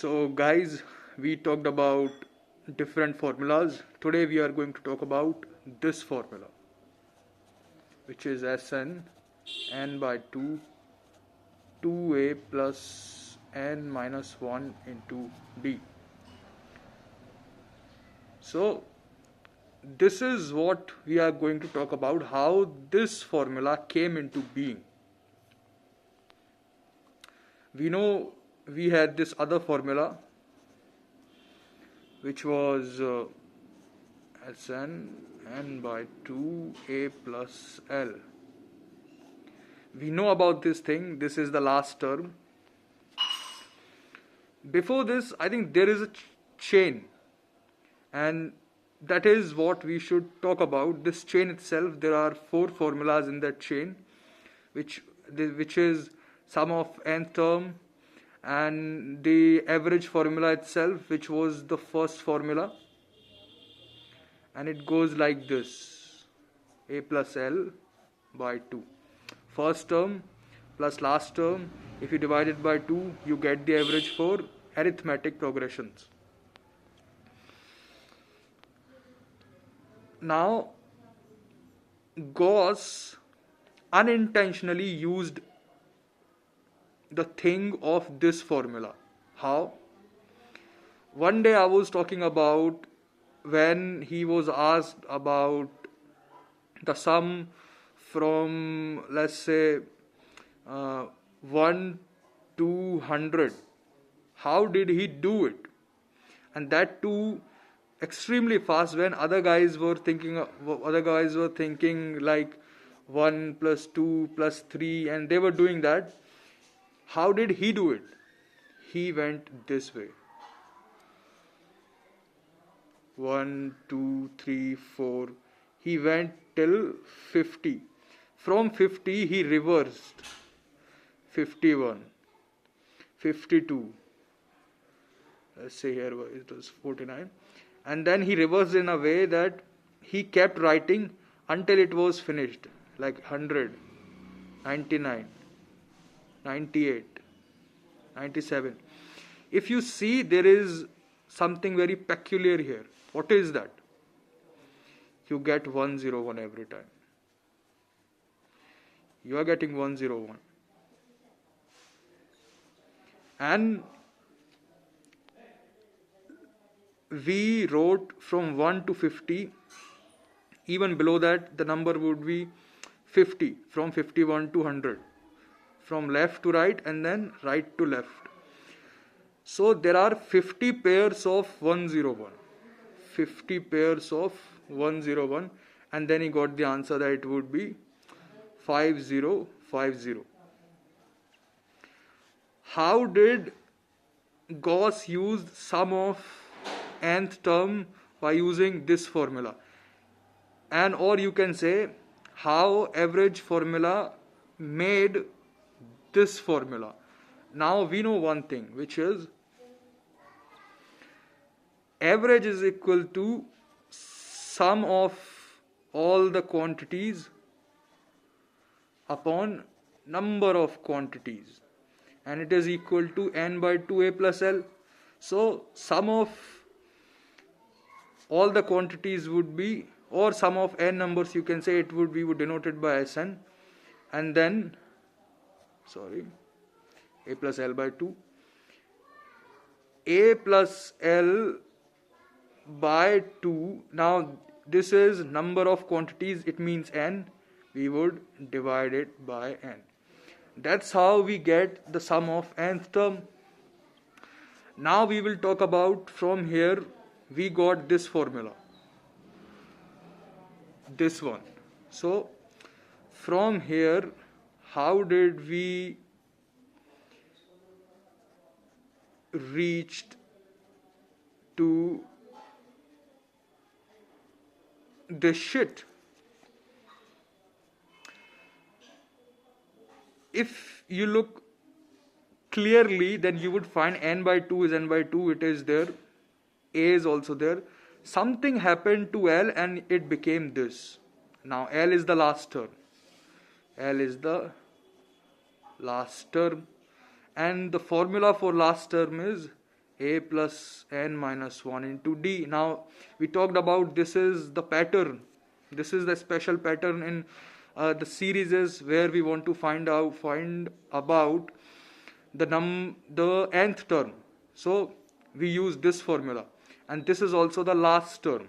So guys, we talked about different formulas. Today we are going to talk about this formula, which is Sn n by 2 2a plus n minus 1 into d. So this is what we are going to talk about, how this formula came into being. We know we had this other formula which was Sn n by 2a plus L. We know about this thing. This is the last term. Before this, I think there is a chain, and that is what we should talk about. This chain itself, there are 4 formulas in that chain, which is sum of nth term and the average formula itself, which was the first formula, and it goes like this: a plus L by 2. First term plus last term, if you divide it by 2, you get the average for arithmetic progressions. Now, Gauss unintentionally used the thing of this formula. How? One day I was talking about when he was asked about the sum from, let's say, 1 to 100. How did he do it? And that too extremely fast, when other guys were thinking like 1 plus 2 plus 3, and they were doing that. How did he do it? He went this way: 1 2 3 4. He went till 50. From 50 he reversed: 51, 52, let's say here it was 49, and then he reversed in a way that he kept writing until it was finished, like 100, 99, 98, 97. If you see, there is something very peculiar here. What is that? You get 101 every time. You are getting 101. And we wrote from 1 to 50. Even below that, the number would be 50, from 51 to 100. From left to right, and then right to left. So there are 50 pairs of 101. 50 pairs of 101, and then he got the answer that it would be 5050. How did Gauss use sum of nth term? By using this formula. And or you can say how average formula made this formula. Now we know one thing, which is average is equal to sum of all the quantities upon number of quantities, and it is equal to n by 2a plus L. So sum of all the quantities would be, or sum of n numbers, you can say, it would be denoted by Sn, and then a plus L by 2. A plus L by 2. Now this is number of quantities, it means n. We would divide it by n. That's how we get the sum of nth term. Now we will talk about, from here we got this formula, this one. So from here, how did we reached to this shit? If you look clearly, then you would find n by 2 is n by 2, it is there, a is also there. Something happened to L and it became this. Now L is the last term. L is the last term, and the formula for last term is a plus n minus 1 into d. Now we talked about this is the pattern. This is the special pattern in the series where we want to find about the nth term. So we use this formula, and this is also the last term.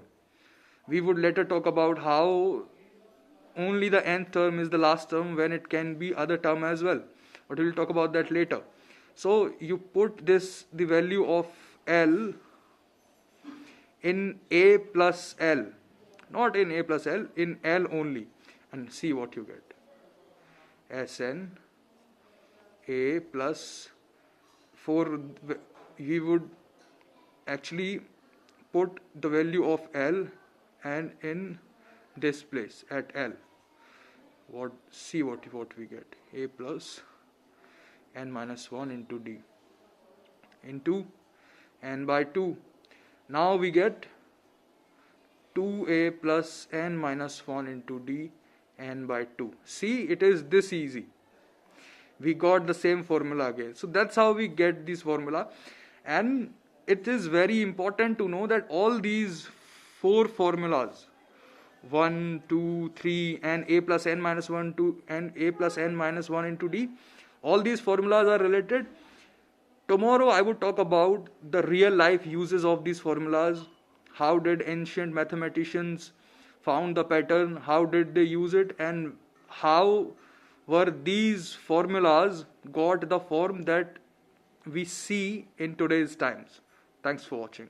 We would later talk about how only the nth term is the last term when it can be other term as well, but we will talk about that later. So you put the value of L in a plus L, not in a plus L, in L only, and see what you get. Sn a plus 4, we would actually put the value of L and in this place at L. See what we get. A plus n minus 1 into d into n by 2. Now we get 2a plus n minus 1 into d n by 2. See, it is this easy. We got the same formula again. So that's how we get this formula. And it is very important to know that all these 4 formulas, 1, 2, 3 and a plus n minus 1 to and a plus n minus 1 into d, all these formulas are related. Tomorrow I would talk about the real life uses of these formulas. How did ancient mathematicians found the pattern? How did they use it? And how were these formulas got the form that we see in today's times? Thanks for watching.